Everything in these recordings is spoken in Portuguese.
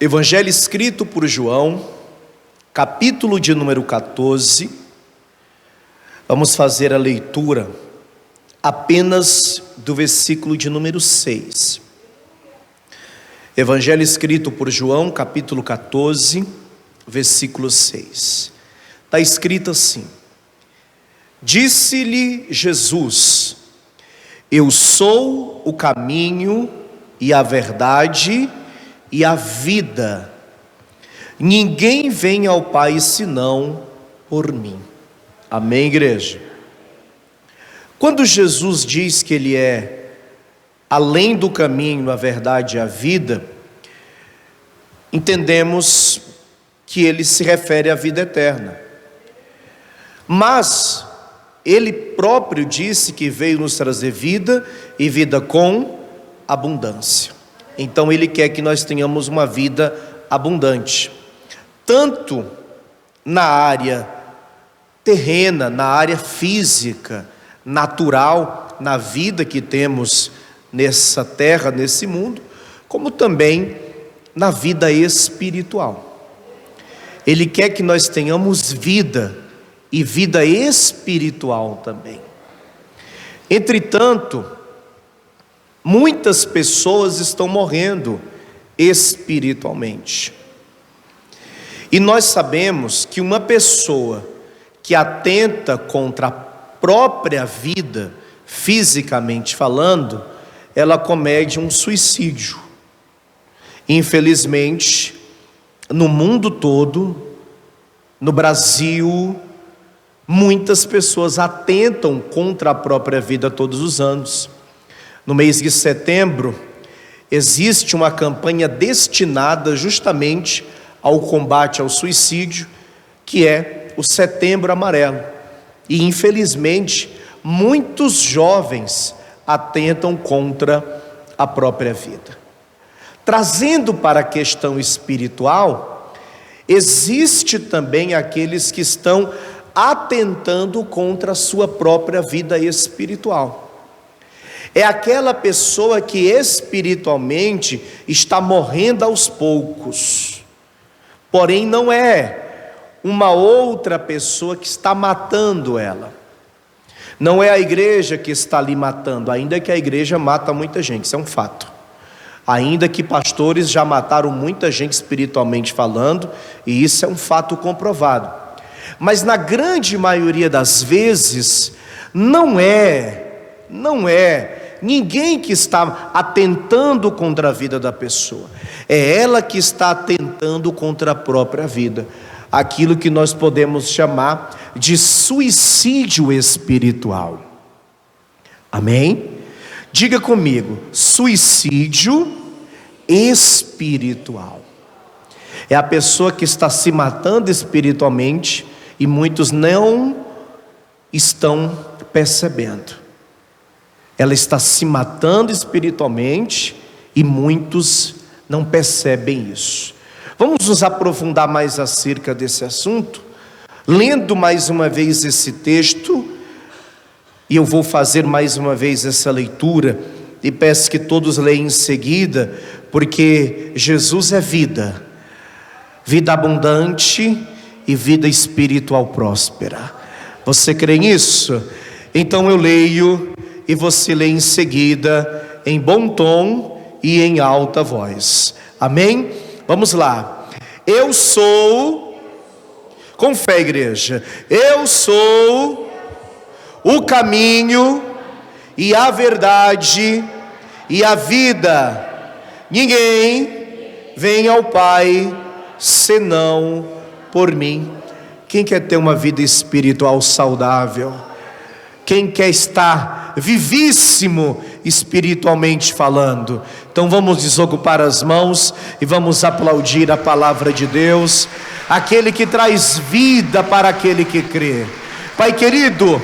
Evangelho escrito por João, capítulo de número 14, vamos fazer a leitura apenas do versículo de número 6. Evangelho escrito por João, capítulo 14, versículo 6. Está escrito assim: Disse-lhe Jesus: Eu sou o caminho e a verdade e a vida. Ninguém vem ao Pai senão por mim. Amém, igreja? Quando Jesus diz que Ele é além do caminho, a verdade e a vida, entendemos que Ele se refere à vida eterna. Mas Ele próprio disse que veio nos trazer vida e vida com abundância. Então Ele quer que nós tenhamos uma vida abundante, tanto na área terrena, na área física, natural, na vida que temos nessa terra, nesse mundo, como também na vida espiritual. Ele quer que nós tenhamos vida e vida espiritual também. Entretanto, muitas pessoas estão morrendo espiritualmente. E nós sabemos que uma pessoa que atenta contra a própria vida, fisicamente falando, ela comete um suicídio. Infelizmente, no mundo todo, no Brasil, muitas pessoas atentam contra a própria vida todos os anos. No mês de setembro, existe uma campanha destinada justamente ao combate ao suicídio, que é o Setembro Amarelo. E infelizmente, muitos jovens atentam contra a própria vida. Trazendo para a questão espiritual, existe também aqueles que estão atentando contra a sua própria vida espiritual. É aquela pessoa que espiritualmente está morrendo aos poucos, porém não é uma outra pessoa que está matando ela. Não é a igreja que está ali matando, ainda que a igreja mata muita gente, isso é um fato. Ainda que pastores já mataram muita gente espiritualmente falando, e isso é um fato comprovado. Mas na grande maioria das vezes, não é ninguém que está atentando contra a vida da pessoa, é ela que está atentando contra a própria vida, aquilo que nós podemos chamar de suicídio espiritual. Amém? Diga comigo: suicídio espiritual. É a pessoa que está se matando espiritualmente e muitos não estão percebendo. Ela está se matando espiritualmente e muitos não percebem isso. Vamos nos aprofundar mais acerca desse assunto, lendo mais uma vez esse texto, e eu vou fazer mais uma vez essa leitura, e peço que todos leiam em seguida, porque Jesus é vida, vida abundante e vida espiritual próspera. Você crê nisso? Então eu leio e você lê em seguida, em bom tom e em alta voz. Amém? Vamos lá. Eu sou, com fé, igreja, eu sou o caminho e a verdade e a vida. Ninguém vem ao Pai senão por mim. Quem quer ter uma vida espiritual saudável? Quem quer estar vivíssimo espiritualmente falando? Então vamos desocupar as mãos e vamos aplaudir a palavra de Deus, aquele que traz vida para aquele que crê. Pai querido,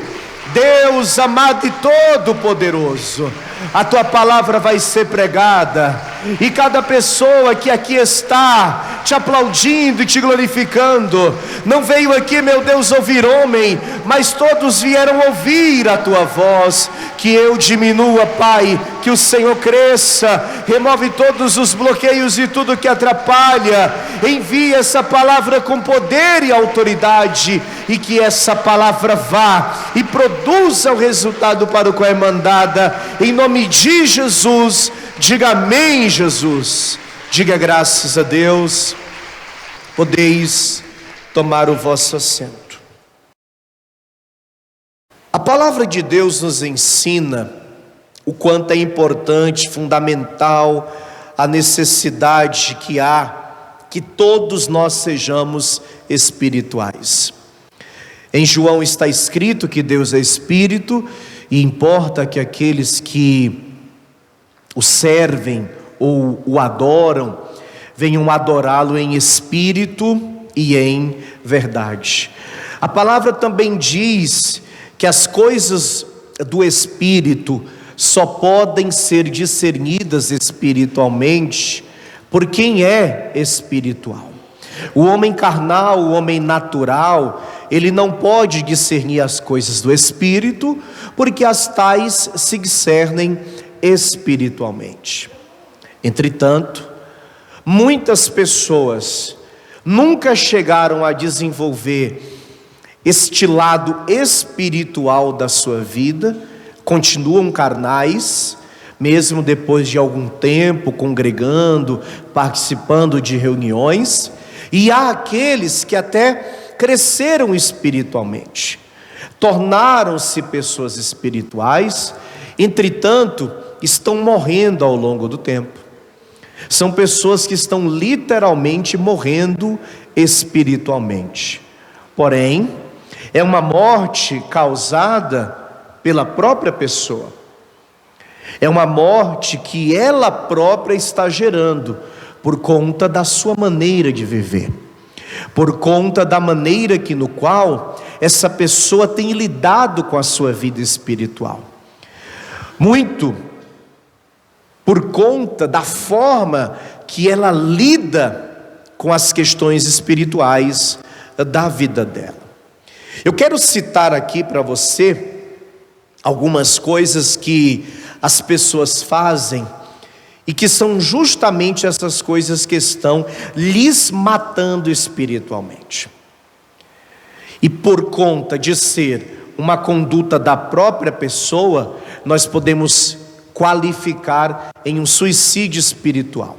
Deus amado e todo-poderoso, a tua palavra vai ser pregada, e cada pessoa que aqui está te aplaudindo e te glorificando, não veio aqui, meu Deus, ouvir homem, mas todos vieram ouvir a tua voz, que que eu diminua, Pai, que o Senhor cresça. Remove todos os bloqueios e tudo que atrapalha. Envia essa palavra com poder e autoridade, e que essa palavra vá e produza o resultado para o qual é mandada. Em nome de Jesus, diga amém, Jesus. Diga graças a Deus. Podeis tomar o vosso assento. A palavra de Deus nos ensina o quanto é importante, fundamental, a necessidade que há que todos nós sejamos espirituais. Em João está escrito que Deus é espírito, e importa que aqueles que o servem ou o adoram venham adorá-lo em espírito e em verdade. A palavra também diz que as coisas do espírito só podem ser discernidas espiritualmente por quem é espiritual. O homem carnal, o homem natural, ele não pode discernir as coisas do espírito, porque as tais se discernem espiritualmente. Entretanto, muitas pessoas nunca chegaram a desenvolver este lado espiritual da sua vida, continuam carnais, mesmo depois de algum tempo congregando, participando de reuniões, e há aqueles que até cresceram espiritualmente, tornaram-se pessoas espirituais, entretanto, estão morrendo ao longo do tempo. São pessoas que estão literalmente morrendo espiritualmente. Porém, é uma morte causada pela própria pessoa. É uma morte que ela própria está gerando, por conta da sua maneira de viver, por conta da maneira no qual essa pessoa tem lidado com a sua vida espiritual. Muito por conta da forma que ela lida com as questões espirituais da vida dela. Eu quero citar aqui para você algumas coisas que as pessoas fazem e que são justamente essas coisas que estão lhes matando espiritualmente. E por conta de ser uma conduta da própria pessoa, nós podemos qualificar em um suicídio espiritual.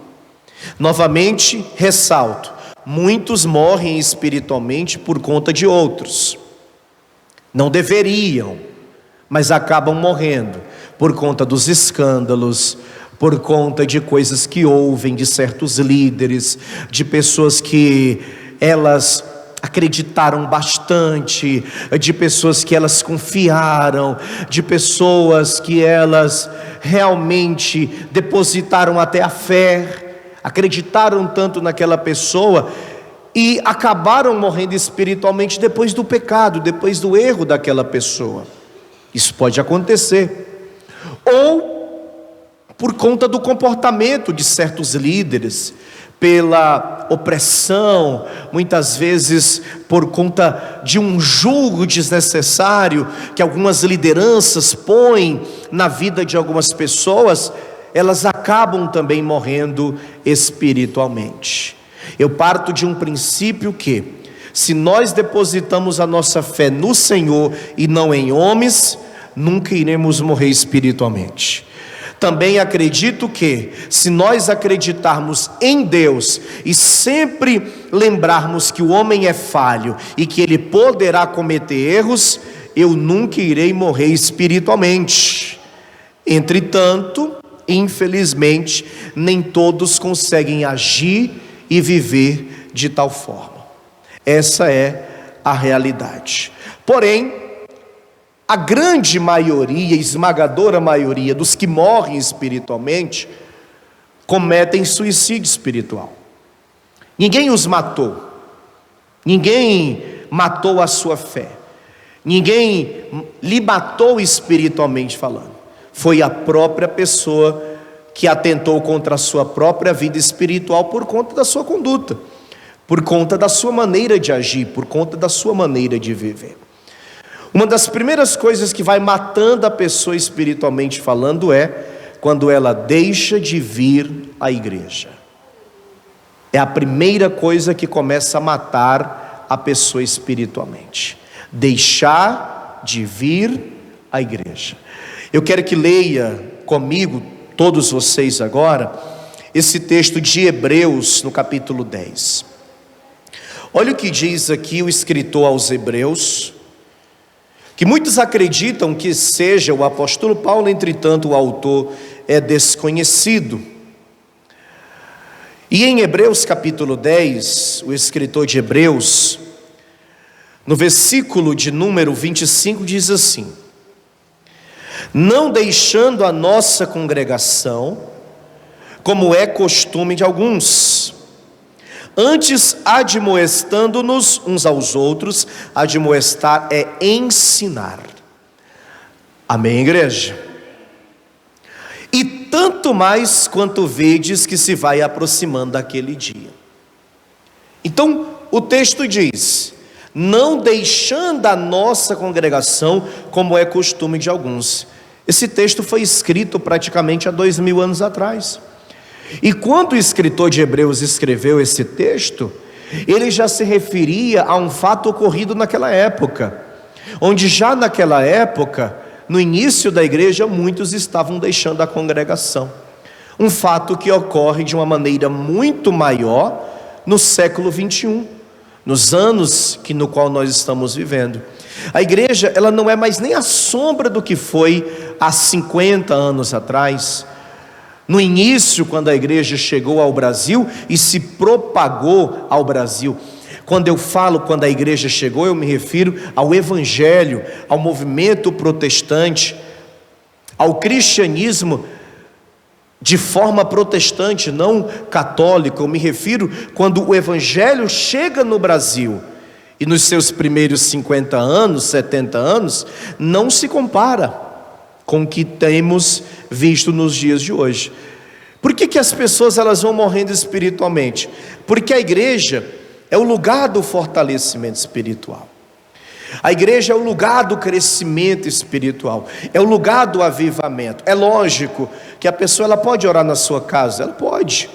Novamente, ressalto, muitos morrem espiritualmente por conta de outros. Não deveriam, mas acabam morrendo por conta dos escândalos, por conta de coisas que ouvem de certos líderes, de pessoas que elas acreditaram bastante, de pessoas que elas confiaram, de pessoas que elas realmente depositaram até a fé, acreditaram tanto naquela pessoa e acabaram morrendo espiritualmente depois do pecado, depois do erro daquela pessoa. Isso pode acontecer. Ou por conta do comportamento de certos líderes, pela opressão, muitas vezes por conta de um julgo desnecessário que algumas lideranças põem na vida de algumas pessoas, elas acabam também morrendo espiritualmente. Eu parto de um princípio que, se nós depositamos a nossa fé no Senhor e não em homens, nunca iremos morrer espiritualmente. Também acredito que, se nós acreditarmos em Deus e sempre lembrarmos que o homem é falho e que ele poderá cometer erros, eu nunca irei morrer espiritualmente. Entretanto, infelizmente, nem todos conseguem agir e viver de tal forma. Essa é a realidade. Porém, a grande maioria, esmagadora maioria dos que morrem espiritualmente, cometem suicídio espiritual. Ninguém os matou, ninguém matou a sua fé, ninguém lhe matou espiritualmente falando. Foi a própria pessoa que atentou contra a sua própria vida espiritual por conta da sua conduta, por conta da sua maneira de agir, por conta da sua maneira de viver. Uma das primeiras coisas que vai matando a pessoa espiritualmente falando é quando ela deixa de vir à igreja. É a primeira coisa que começa a matar a pessoa espiritualmente. Deixar de vir à igreja. Eu quero que leia comigo, todos vocês agora, esse texto de Hebreus, no capítulo 10. Olha o que diz aqui o escritor aos Hebreus, que muitos acreditam que seja o apóstolo Paulo, entretanto o autor é desconhecido. E em Hebreus capítulo 10, o escritor de Hebreus, no versículo de número 25, diz assim: não deixando a nossa congregação, como é costume de alguns, antes admoestando-nos uns aos outros. Admoestar é ensinar. Amém, igreja? E tanto mais quanto vedes que se vai aproximando aquele dia. Então o texto diz: não deixando a nossa congregação, como é costume de alguns. Esse texto foi escrito praticamente há 2000 anos atrás. E quando o escritor de Hebreus escreveu esse texto, ele já se referia a um fato ocorrido naquela época, onde já naquela época, no início da igreja, muitos estavam deixando a congregação. Um fato que ocorre de uma maneira muito maior no século 21, nos anos no qual nós estamos vivendo. A igreja, ela não é mais nem a sombra do que foi há 50 anos atrás. No início, quando a igreja chegou ao Brasil e se propagou ao Brasil. Quando eu falo quando a igreja chegou, eu me refiro ao evangelho, ao movimento protestante, ao cristianismo de forma protestante, não católica. Eu me refiro quando o evangelho chega no Brasil. E nos seus primeiros 50 anos, 70 anos, não se compara com o que temos visto nos dias de hoje. Por que as pessoas elas vão morrendo espiritualmente? Porque a igreja é o lugar do fortalecimento espiritual. A igreja é o lugar do crescimento espiritual, é o lugar do avivamento. É lógico que a pessoa ela pode orar na sua casa, ela pode.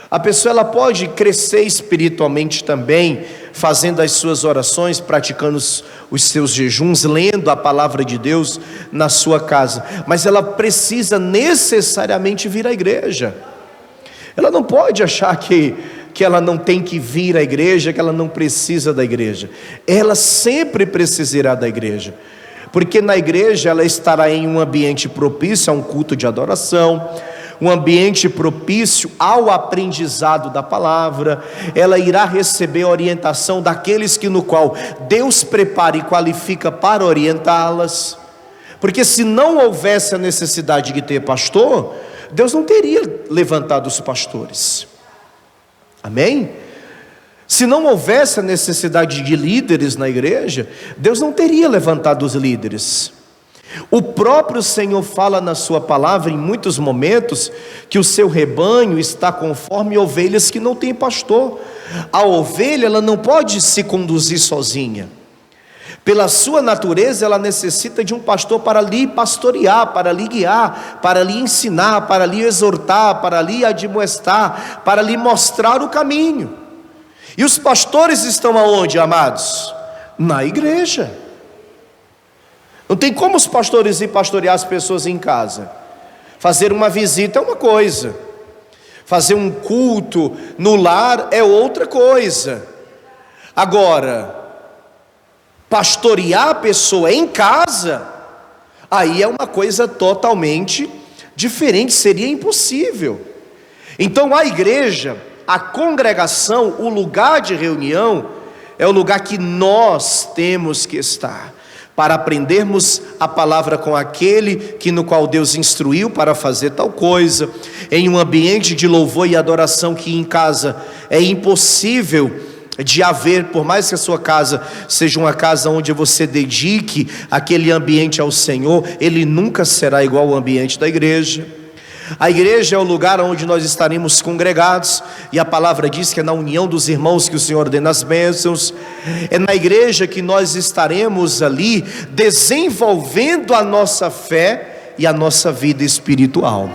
A pessoa ela pode crescer espiritualmente também, fazendo as suas orações, praticando os seus jejuns, lendo a palavra de Deus na sua casa. Mas ela precisa necessariamente vir à igreja. Ela não pode achar que ela não tem que vir à igreja, que ela não precisa da igreja. Ela sempre precisará da igreja, porque na igreja ela estará em um ambiente propício a um culto de adoração, um ambiente propício ao aprendizado da palavra. Ela irá receber orientação daqueles no qual Deus prepara e qualifica para orientá-las, porque se não houvesse a necessidade de ter pastor, Deus não teria levantado os pastores. Amém? Se não houvesse a necessidade de líderes na igreja, Deus não teria levantado os líderes. O próprio Senhor fala na sua palavra em muitos momentos que o seu rebanho está conforme ovelhas que não têm pastor. A ovelha ela não pode se conduzir sozinha. Pela sua natureza ela necessita de um pastor para lhe pastorear, para lhe guiar, para lhe ensinar, para lhe exortar, para lhe admoestar, para lhe mostrar o caminho. E os pastores estão aonde, amados? Na igreja. Não tem como os pastores ir pastorear as pessoas em casa. Fazer uma visita é uma coisa, fazer um culto no lar é outra coisa. Agora, pastorear a pessoa em casa, aí é uma coisa totalmente diferente, seria impossível. Então a igreja, a congregação, o lugar de reunião, é o lugar que nós temos que estar, para aprendermos a palavra com aquele no qual Deus instruiu para fazer tal coisa, em um ambiente de louvor e adoração que em casa é impossível de haver. Por mais que a sua casa seja uma casa onde você dedique aquele ambiente ao Senhor, ele nunca será igual ao ambiente da igreja. A igreja é o lugar onde nós estaremos congregados, e a palavra diz que é na união dos irmãos que o Senhor ordena as bênçãos. É na igreja que nós estaremos ali desenvolvendo a nossa fé e a nossa vida espiritual.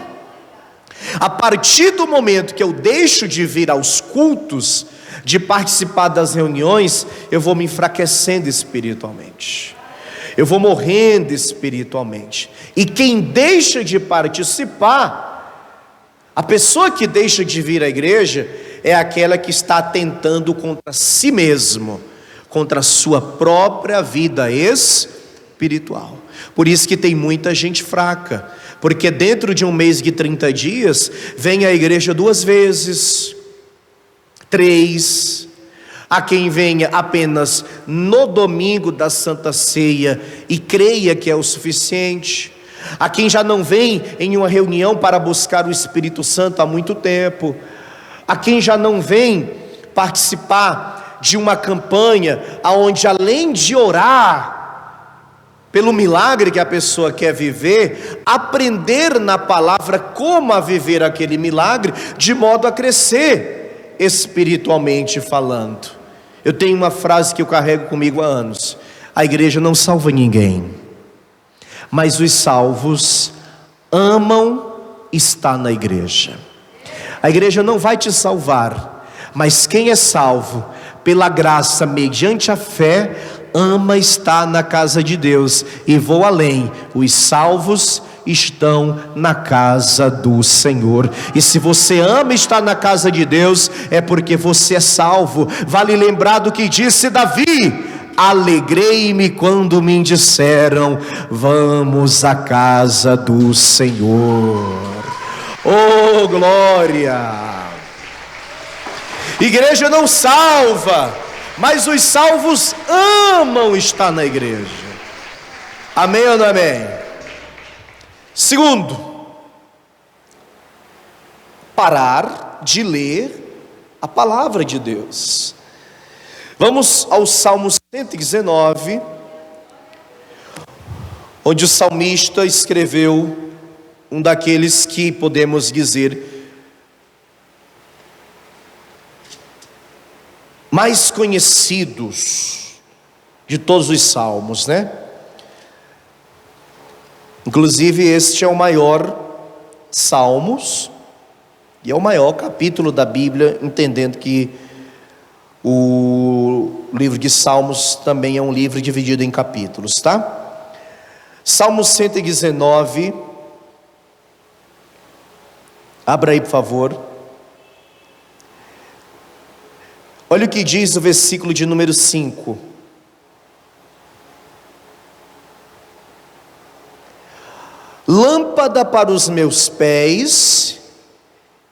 A partir do momento que eu deixo de vir aos cultos, de participar das reuniões, eu vou me enfraquecendo espiritualmente, eu vou morrendo espiritualmente. E quem deixa de participar, a pessoa que deixa de vir à igreja, é aquela que está atentando contra si mesmo, contra a sua própria vida espiritual. Por isso que tem muita gente fraca, porque dentro de um mês de 30 dias, vem à igreja 2 vezes, 3, há quem venha apenas no domingo da Santa Ceia e creia que é o suficiente, há quem já não vem em uma reunião para buscar o Espírito Santo há muito tempo, há quem já não vem participar de uma campanha onde, além de orar pelo milagre que a pessoa quer viver, aprender na palavra como a viver aquele milagre, de modo a crescer espiritualmente falando. Eu tenho uma frase que eu carrego comigo há anos: a igreja não salva ninguém, mas os salvos amam estar na igreja. A igreja não vai te salvar, mas quem é salvo pela graça mediante a fé, ama estar na casa de Deus. E vou além, os salvos estão na casa do Senhor. E se você ama estar na casa de Deus, é porque você é salvo. Vale lembrar do que disse Davi: alegrei-me quando me disseram, vamos à casa do Senhor. Oh, glória! Igreja não salva, mas os salvos amam estar na igreja. Amém ou não amém? Segundo, parar de ler a palavra de Deus. Vamos ao Salmo 119, onde o salmista escreveu um daqueles que podemos dizer mais conhecidos de todos os salmos, né? Inclusive este é o maior Salmos e é o maior capítulo da Bíblia, entendendo que o livro de Salmos também é um livro dividido em capítulos, tá? Salmo 119, abra aí por favor. Olha o que diz o versículo de número 5. Lâmpada para os meus pés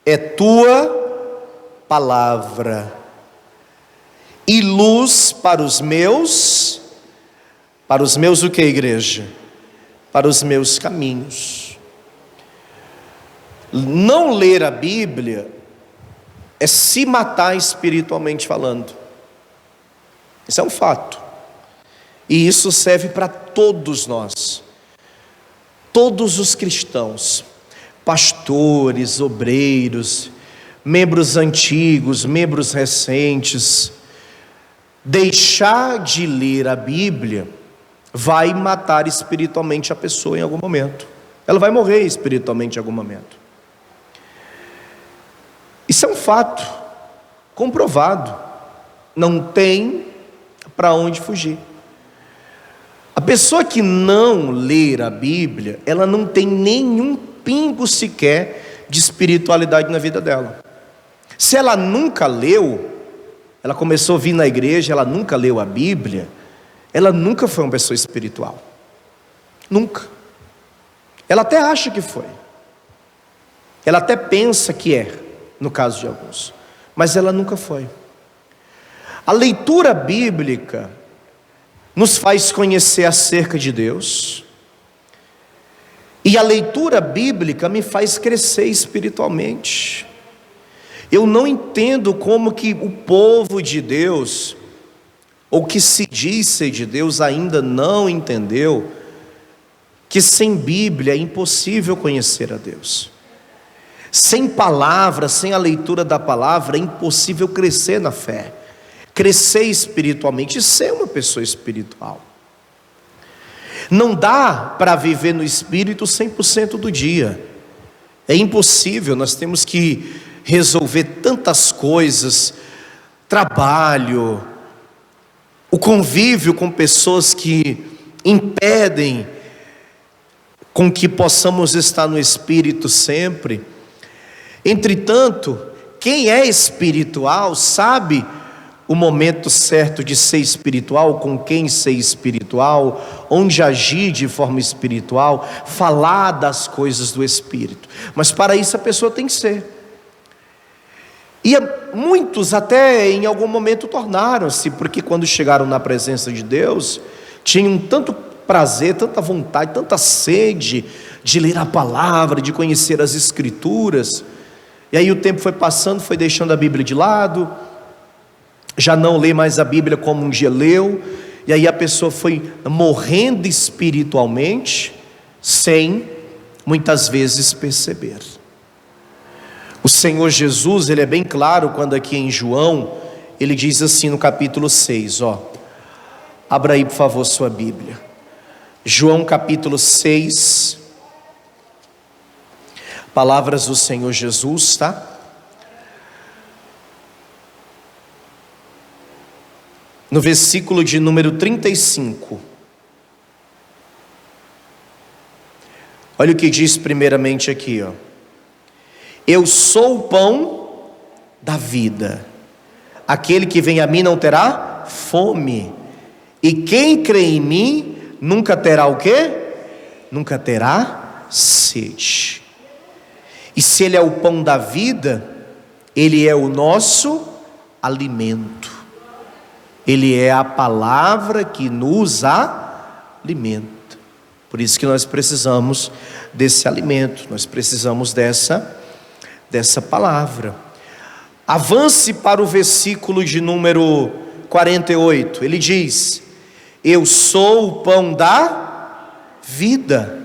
é tua palavra, e luz para os meus o que, igreja? Para os meus caminhos. Não ler a Bíblia é se matar espiritualmente falando. Isso é um fato. E isso serve para todos nós. Todos os cristãos, pastores, obreiros, membros antigos, membros recentes. Deixar de ler a Bíblia vai matar espiritualmente a pessoa em algum momento. Ela vai morrer espiritualmente em algum momento. Isso é um fato comprovado. Não tem para onde fugir. A pessoa que não ler a Bíblia, ela não tem nenhum pingo sequer de espiritualidade na vida dela. Se ela nunca leu, ela começou a vir na igreja, ela nunca leu a Bíblia, ela nunca foi uma pessoa espiritual. Nunca. Ela até acha que foi. Ela até pensa que é, no caso de alguns. Mas ela nunca foi. A leitura bíblica nos faz conhecer acerca de Deus. E a leitura bíblica me faz crescer espiritualmente. Eu não entendo como que o povo de Deus, ou que se diz ser de Deus, ainda não entendeu que sem Bíblia é impossível conhecer a Deus. Sem palavra, sem a leitura da palavra, é impossível crescer na fé, crescer espiritualmente e ser uma pessoa espiritual. Não dá para viver no Espírito 100% do dia, é impossível. Nós temos que resolver tantas coisas, trabalho, o convívio com pessoas que impedem com que possamos estar no Espírito sempre. Entretanto, quem é espiritual sabe o momento certo de ser espiritual, com quem ser espiritual, onde agir de forma espiritual, falar das coisas do Espírito. Mas para isso a pessoa tem que ser. E muitos até em algum momento tornaram-se, porque quando chegaram na presença de Deus, tinham tanto prazer, tanta vontade, tanta sede de ler a palavra, de conhecer as Escrituras. E aí o tempo foi passando, foi deixando a Bíblia de lado, já não lê mais a Bíblia como um dia leu, e aí a pessoa foi morrendo espiritualmente, sem muitas vezes perceber. O Senhor Jesus, ele é bem claro quando aqui em João, ele diz assim no capítulo 6, abra aí por favor sua Bíblia, João capítulo 6, palavras do Senhor Jesus, tá? No versículo de número 35. Olha o que diz primeiramente aqui, eu sou o pão da vida. Aquele que vem a mim não terá fome. E quem crê em mim nunca terá o quê? Nunca terá sede. E se Ele é o pão da vida, Ele é o nosso alimento. Ele é a palavra que nos alimenta. Por isso que nós precisamos desse alimento, nós precisamos dessa palavra. Avance para o versículo de número 48. Ele diz: eu sou o pão da vida.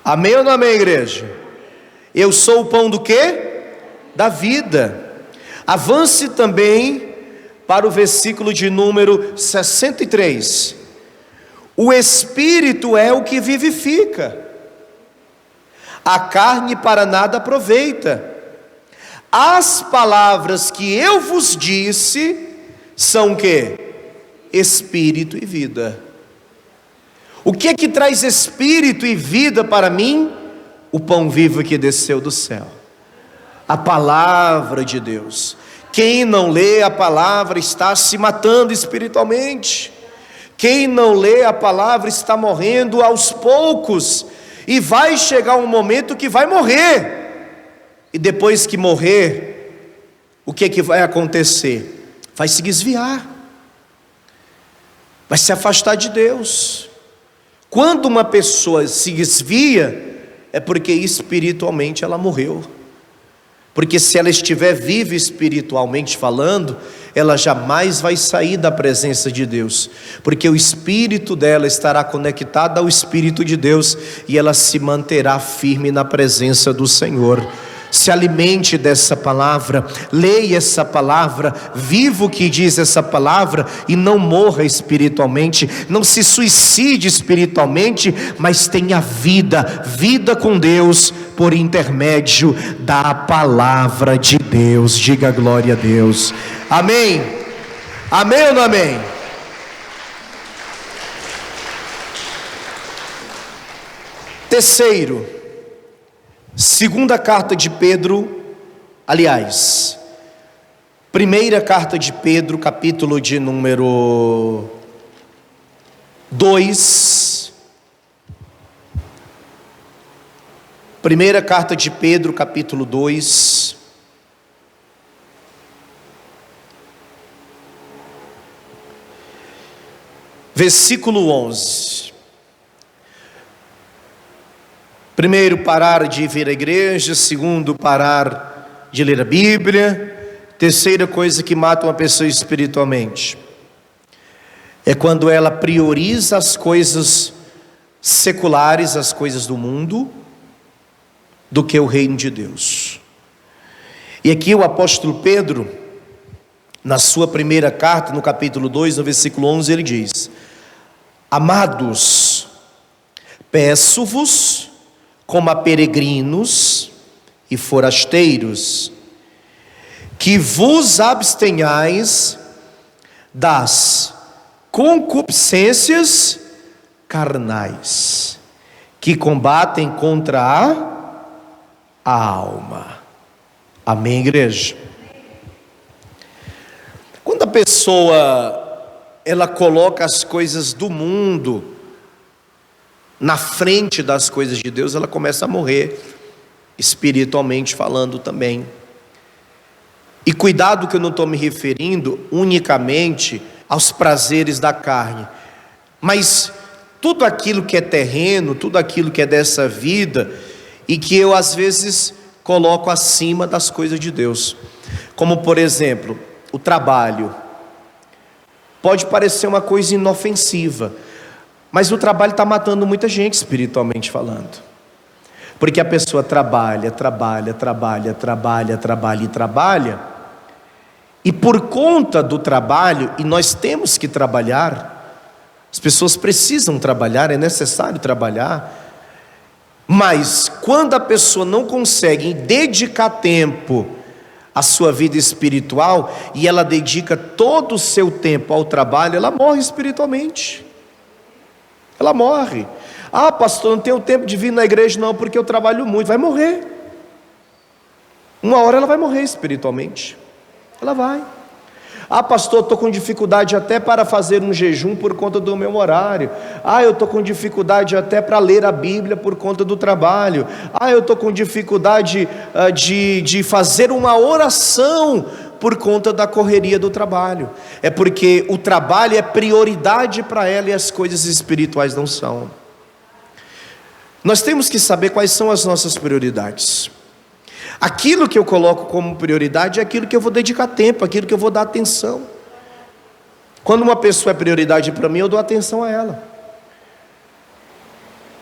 Amém ou não amém, igreja? Eu sou o pão do quê? Da vida. Avance também para o versículo de número 63. O Espírito é o que vivifica, a carne para nada aproveita. As palavras que eu vos disse são o quê? Espírito e vida. O que é que traz espírito e vida para mim? O pão vivo que desceu do céu, a palavra de Deus. Quem não lê a palavra está se matando espiritualmente. Quem não lê a palavra está morrendo aos poucos, e vai chegar um momento que vai morrer, e depois que morrer, o que é que vai acontecer? Vai se desviar, vai se afastar de Deus. Quando uma pessoa se desvia, é porque espiritualmente ela morreu. Porque se ela estiver viva espiritualmente falando, ela jamais vai sair da presença de Deus, porque o espírito dela estará conectado ao Espírito de Deus, e ela se manterá firme na presença do Senhor. Se alimente dessa palavra, leia essa palavra, viva o que diz essa palavra, e não morra espiritualmente, não se suicide espiritualmente, mas tenha vida com Deus, por intermédio da palavra de Deus. Diga glória a Deus. Amém? Amém ou não amém? Terceiro, segunda carta de Pedro, aliás, primeira carta de Pedro, capítulo de número 2. Primeira carta de Pedro, capítulo 2. Versículo 11. Primeiro, parar de vir à igreja. Segundo, parar de ler a Bíblia. Terceira coisa que mata uma pessoa espiritualmente é quando ela prioriza as coisas seculares, as coisas do mundo, do que o reino de Deus. E aqui o apóstolo Pedro, na sua primeira carta, no capítulo 2, no versículo 11, ele diz: amados, peço-vos, como a peregrinos e forasteiros, que vos abstenhais das concupiscências carnais, que combatem contra a alma. Amém, igreja? Quando a pessoa, ela coloca as coisas do mundo na frente das coisas de Deus, ela começa a morrer, espiritualmente falando também. E cuidado que eu não estou me referindo unicamente aos prazeres da carne, mas tudo aquilo que é terreno, tudo aquilo que é dessa vida, e que eu às vezes coloco acima das coisas de Deus. Como por exemplo, o trabalho. Pode parecer uma coisa inofensiva, mas o trabalho está matando muita gente espiritualmente falando. Porque a pessoa trabalha, e por conta do trabalho, e nós temos que trabalhar, as pessoas precisam trabalhar, é necessário trabalhar, mas quando a pessoa não consegue dedicar tempo à sua vida espiritual, e ela dedica todo o seu tempo ao trabalho, ela morre espiritualmente. Ela morre. Ah, pastor, não tenho tempo de vir na igreja não, porque eu trabalho muito. Vai morrer. Uma hora ela vai morrer espiritualmente. Ela vai. Ah, pastor, estou com dificuldade até para fazer um jejum por conta do meu horário. Ah, eu estou com dificuldade até para ler a Bíblia por conta do trabalho. Ah, eu estou com dificuldade de fazer uma oração por conta da correria do trabalho. É porque o trabalho é prioridade para ela e as coisas espirituais não são. Nós temos que saber quais são as nossas prioridades. Aquilo que eu coloco como prioridade é aquilo que eu vou dedicar tempo, aquilo que eu vou dar atenção. Quando uma pessoa é prioridade para mim, eu dou atenção a ela.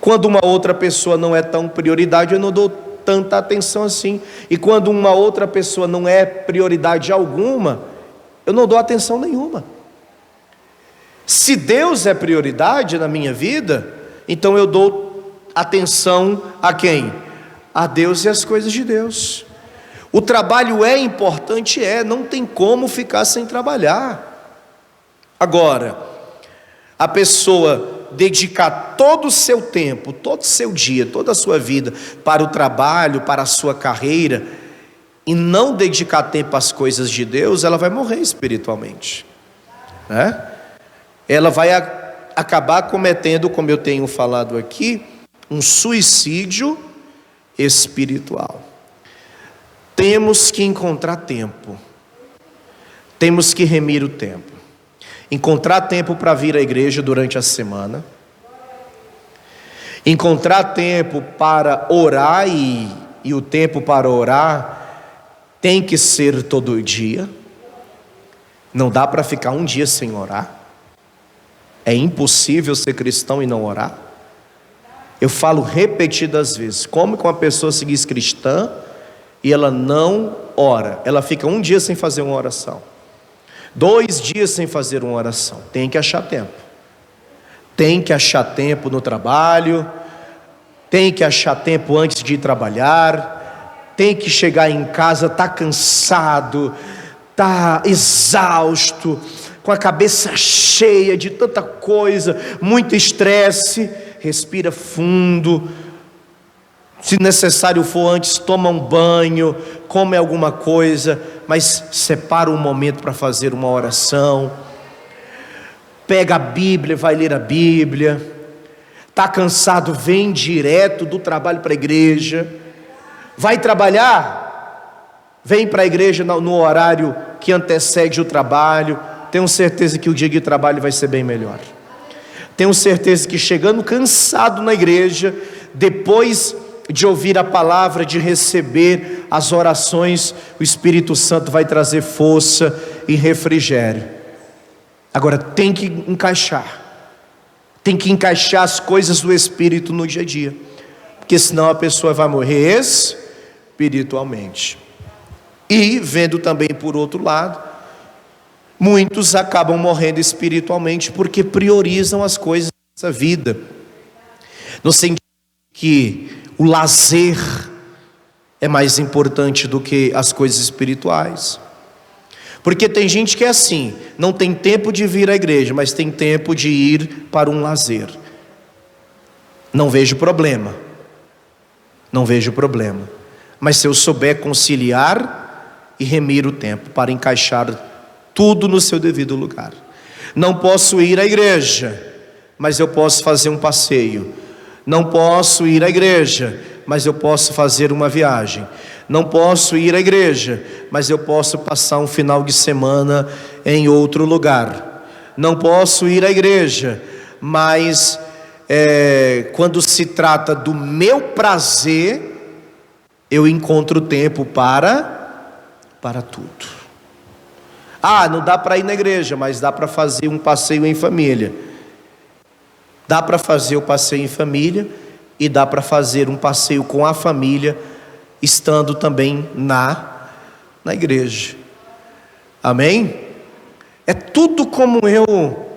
Quando uma outra pessoa não é tão prioridade, eu não dou tanta atenção assim. E quando uma outra pessoa não é prioridade alguma, eu não dou atenção nenhuma. Se Deus é prioridade na minha vida, então eu dou atenção a quem? A Deus e as coisas de Deus. O trabalho é importante, não tem como ficar sem trabalhar. Agora, a pessoa dedicar todo o seu tempo, todo o seu dia, toda a sua vida para o trabalho, para a sua carreira, e não dedicar tempo às coisas de Deus, ela vai morrer espiritualmente, né? Ela vai acabar cometendo, como eu tenho falado aqui, um suicídio espiritual. Temos que encontrar tempo, temos que remir o tempo, encontrar tempo para vir à igreja durante a semana, encontrar tempo para orar, e o tempo para orar tem que ser todo dia. Não dá para ficar um dia sem orar. É impossível ser cristão e não orar. Eu falo repetidas vezes, como que uma pessoa se diz cristã e ela não ora? Ela fica um dia sem fazer uma oração, 2 dias sem fazer uma oração. Tem que achar tempo. Tem que achar tempo no trabalho, tem que achar tempo antes de ir trabalhar, tem que chegar em casa, tá cansado, tá exausto, com a cabeça cheia de tanta coisa, muito estresse. Respira fundo, se necessário for antes, toma um banho, come alguma coisa, mas separa um momento para fazer uma oração. Pega a Bíblia, vai ler a Bíblia. Está cansado, vem direto do trabalho para a igreja. Vai trabalhar? Vem para a igreja no horário que antecede o trabalho. Tenho certeza que o dia de trabalho vai ser bem melhor. Tenho certeza que chegando cansado na igreja, depois de ouvir a palavra, de receber as orações, o Espírito Santo vai trazer força e refrigério. Agora tem que encaixar as coisas do Espírito no dia a dia, porque senão a pessoa vai morrer espiritualmente. E vendo também por outro lado, muitos acabam morrendo espiritualmente porque priorizam as coisas dessa vida, no sentido que o lazer é mais importante do que as coisas espirituais. Porque tem gente que é assim, não tem tempo de vir à igreja, mas tem tempo de ir para um lazer. Não vejo problema. Não vejo problema. Mas se eu souber conciliar e remir o tempo para encaixar tudo no seu devido lugar. Não posso ir à igreja, mas eu posso fazer um passeio. Não posso ir à igreja, mas eu posso fazer uma viagem. Não posso ir à igreja, mas eu posso passar um final de semana em outro lugar. Não posso ir à igreja, mas quando se trata do meu prazer, eu encontro tempo para tudo. Não dá para ir na igreja, mas dá para fazer um passeio em família. Dá para fazer o passeio em família e dá para fazer um passeio com a família, estando também na igreja. Amém? É tudo como eu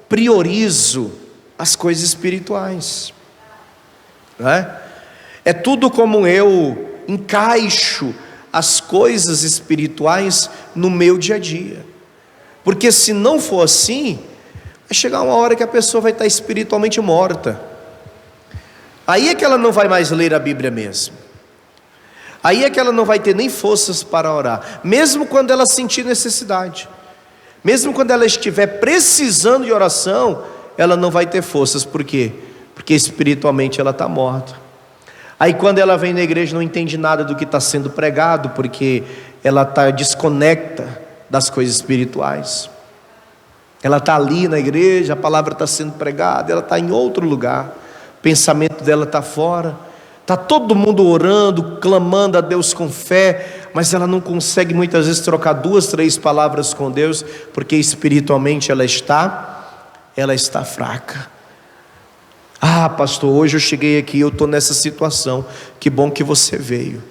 priorizo as coisas espirituais, não é? É tudo como eu encaixo as coisas espirituais no meu dia a dia. Porque se não for assim, vai chegar uma hora que a pessoa vai estar espiritualmente morta. Aí é que ela não vai mais ler a Bíblia mesmo. Aí é que ela não vai ter nem forças para orar, mesmo quando ela sentir necessidade, mesmo quando ela estiver precisando de oração, ela não vai ter forças. Por quê? Porque espiritualmente ela está morta. Aí quando ela vem na igreja não entende nada do que está sendo pregado, porque ela está desconecta das coisas espirituais. Ela está ali na igreja, a palavra está sendo pregada, ela está em outro lugar, o pensamento dela está fora. Está todo mundo orando, clamando a Deus com fé, mas ela não consegue muitas vezes trocar 2, 3 palavras com Deus, porque espiritualmente ela está fraca. Pastor, hoje eu cheguei aqui, eu estou nessa situação. Que bom que você veio,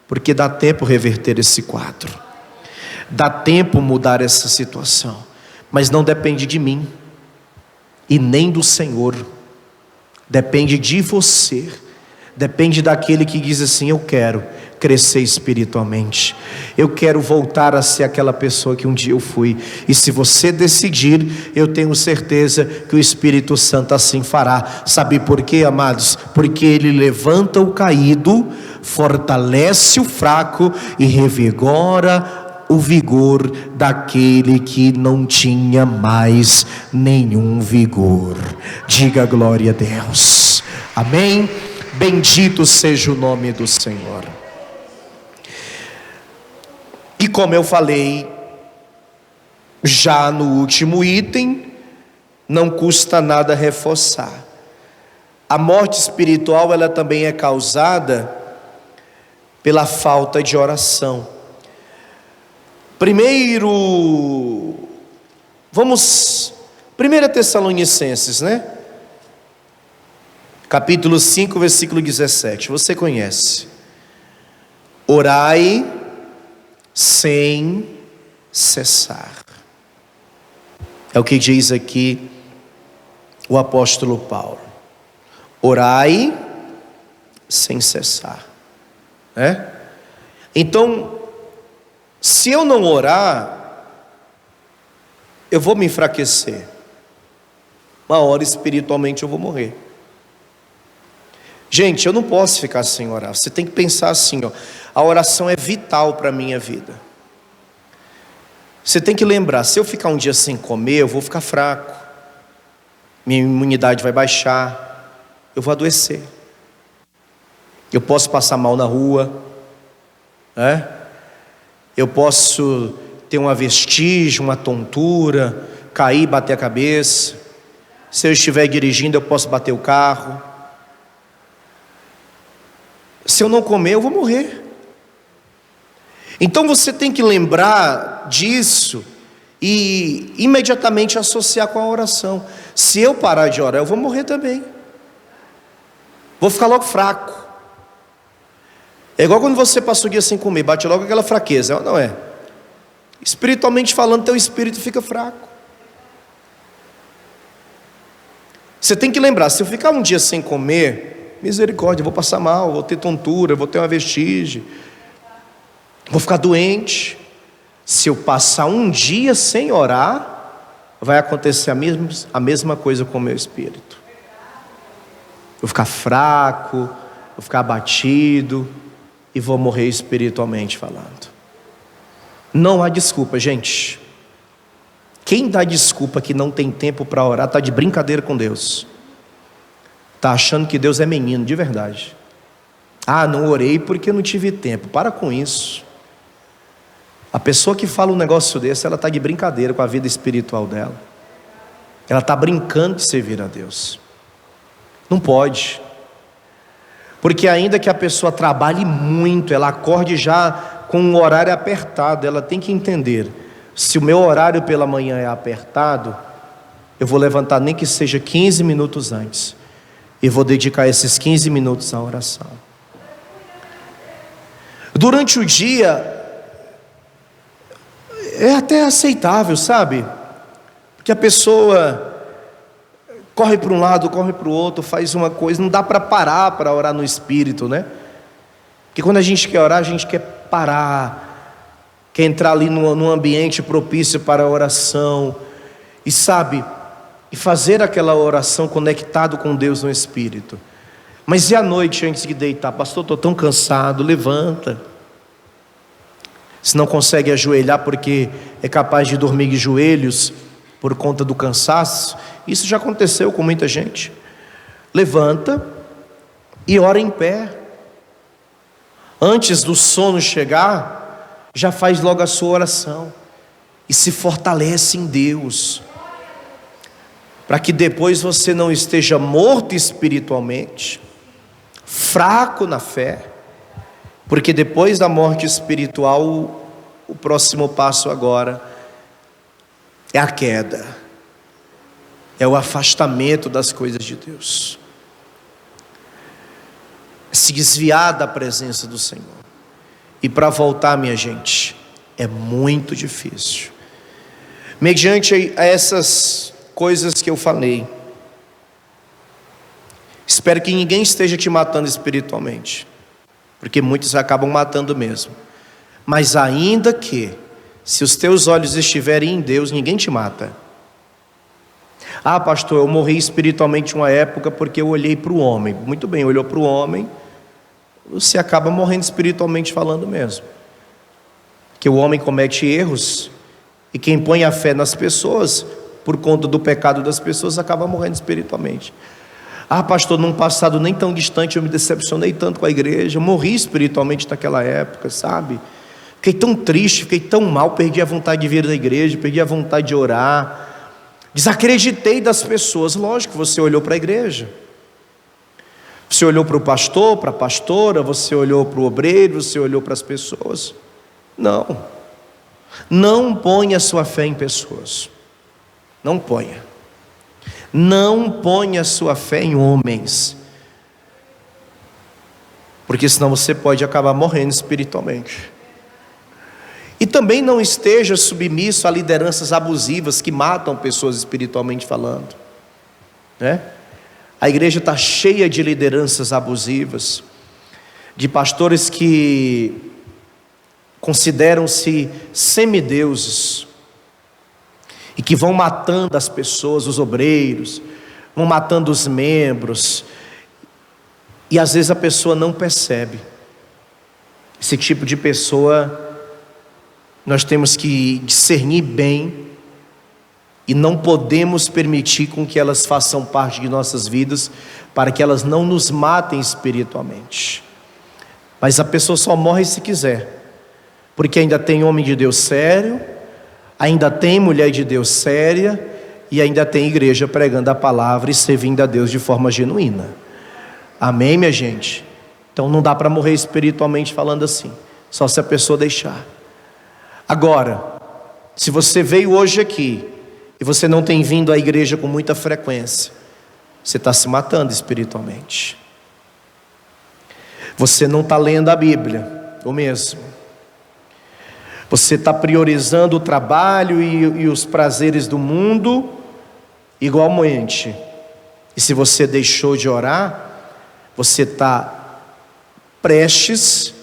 porque dá tempo reverter esse quadro, dá tempo mudar essa situação, mas não depende de mim e nem do Senhor, depende de você. Depende daquele que diz assim: eu quero crescer espiritualmente, eu quero voltar a ser aquela pessoa que um dia eu fui. E se você decidir, eu tenho certeza que o Espírito Santo assim fará. Sabe por quê, amados? Porque Ele levanta o caído, fortalece o fraco e revigora o vigor daquele que não tinha mais nenhum vigor. Diga glória a Deus. Amém? Bendito seja o nome do Senhor. E como eu falei já no último item, não custa nada reforçar. A morte espiritual, ela também é causada pela falta de oração. Primeiro, 1 Tessalonicenses, capítulo 5, versículo 17, você conhece. Orai sem cessar. É o que diz aqui o apóstolo Paulo. Orai sem cessar. Então, se eu não orar, eu vou me enfraquecer. Uma hora espiritualmente eu vou morrer. Gente, eu não posso ficar sem orar. Você tem que pensar assim, a oração é vital para a minha vida. Você tem que lembrar, se eu ficar um dia sem comer, eu vou ficar fraco, minha imunidade vai baixar, eu vou adoecer, eu posso passar mal na rua, eu posso ter uma vestígio, uma tontura, cair, bater a cabeça. Se eu estiver dirigindo, eu posso bater o carro. Se eu não comer, eu vou morrer. Então você tem que lembrar disso e imediatamente associar com a oração. Se eu parar de orar, eu vou morrer também. Vou ficar logo fraco. É igual quando você passa o dia sem comer, bate logo aquela fraqueza, não é? Espiritualmente falando, teu espírito fica fraco. Você tem que lembrar, se eu ficar um dia sem comer, misericórdia, eu vou passar mal, vou ter tontura, vou ter uma vestígio, vou ficar doente. Se eu passar um dia sem orar, vai acontecer a mesma coisa com o meu espírito. Vou ficar fraco, vou ficar abatido e vou morrer espiritualmente falando. Não há desculpa, gente. Quem dá desculpa que não tem tempo para orar está de brincadeira com Deus. Está achando que Deus é menino, de verdade. Ah, não orei porque não tive tempo. Para com isso. A pessoa que fala um negócio desse, ela está de brincadeira com a vida espiritual dela. Ela está brincando de servir a Deus. Não pode. Porque ainda que a pessoa trabalhe muito, ela acorde já com um horário apertado, ela tem que entender, se o meu horário pela manhã é apertado, eu vou levantar nem que seja 15 minutos antes, e vou dedicar esses 15 minutos à oração. Durante o dia, é até aceitável, sabe? Porque a pessoa corre para um lado, corre para o outro, faz uma coisa, não dá para parar para orar no Espírito, né? Porque quando a gente quer orar, a gente quer parar, quer entrar ali num ambiente propício para a oração, e sabe, e fazer aquela oração conectado com Deus no Espírito. Mas e à noite antes de deitar? Pastor, estou tão cansado. Levanta. Se não consegue ajoelhar porque é capaz de dormir de joelhos por conta do cansaço, isso já aconteceu com muita gente. Levanta e ora em pé. Antes do sono chegar, já faz logo a sua oração e se fortalece em Deus, para que depois você não esteja morto espiritualmente, fraco na fé, porque depois da morte espiritual, o próximo passo agora é a queda, é o afastamento das coisas de Deus, se desviar da presença do Senhor. E para voltar, minha gente, é muito difícil. Mediante a essas coisas que eu falei, espero que ninguém esteja te matando espiritualmente, porque muitos acabam matando mesmo. Mas ainda que, se os teus olhos estiverem em Deus, ninguém te mata. Ah, pastor, eu morri espiritualmente uma época porque eu olhei para o homem. Muito bem, olhou para o homem, você acaba morrendo espiritualmente falando mesmo. Que o homem comete erros, e quem põe a fé nas pessoas, por conta do pecado das pessoas, acaba morrendo espiritualmente. Ah, pastor, num passado nem tão distante eu me decepcionei tanto com a igreja, eu morri espiritualmente naquela época, sabe? Fiquei tão triste, fiquei tão mal, perdi a vontade de vir da igreja, perdi a vontade de orar, desacreditei das pessoas. Lógico, você olhou para a igreja, você olhou para o pastor, para a pastora, você olhou para o obreiro, você olhou para as pessoas. Não ponha sua fé em pessoas, não ponha sua fé em homens, porque senão você pode acabar morrendo espiritualmente. E também não esteja submisso a lideranças abusivas que matam pessoas espiritualmente falando, né? A igreja está cheia de lideranças abusivas, de pastores que consideram-se semideuses e que vão matando as pessoas, os obreiros, vão matando os membros, e às vezes a pessoa não percebe. Esse tipo de pessoa nós temos que discernir bem, e não podemos permitir com que elas façam parte de nossas vidas, para que elas não nos matem espiritualmente. Mas a pessoa só morre se quiser, porque ainda tem homem de Deus sério, ainda tem mulher de Deus séria, e ainda tem igreja pregando a palavra e servindo a Deus de forma genuína. Amém, minha gente? Então não dá para morrer espiritualmente falando assim, só se a pessoa deixar. Agora, se você veio hoje aqui e você não tem vindo à igreja com muita frequência, você está se matando espiritualmente. Você não está lendo a Bíblia, ou mesmo. Você está priorizando o trabalho e os prazeres do mundo igualmente. E se você deixou de orar, você está prestes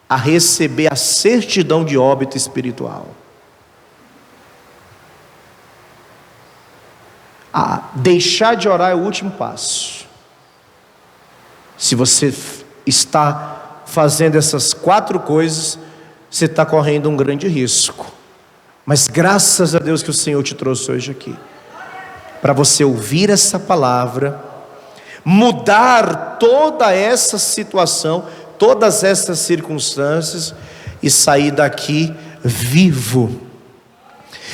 a receber a certidão de óbito espiritual. Deixar de orar é o último passo. Se você está fazendo essas 4 coisas, você está correndo um grande risco. Mas graças a Deus que o Senhor te trouxe hoje aqui, para você ouvir essa palavra, mudar toda essa situação, todas essas circunstâncias, e sair daqui vivo,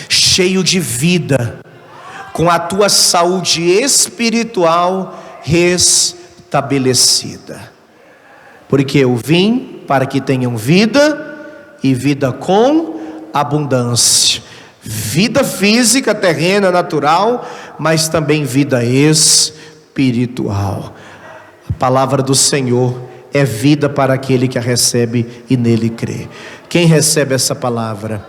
cheio de vida, com a tua saúde espiritual restabelecida. Porque eu vim para que tenham vida, e vida com abundância. Vida física, terrena, natural, mas também vida espiritual. A palavra do Senhor é vida para aquele que a recebe e nele crê. Quem recebe essa palavra?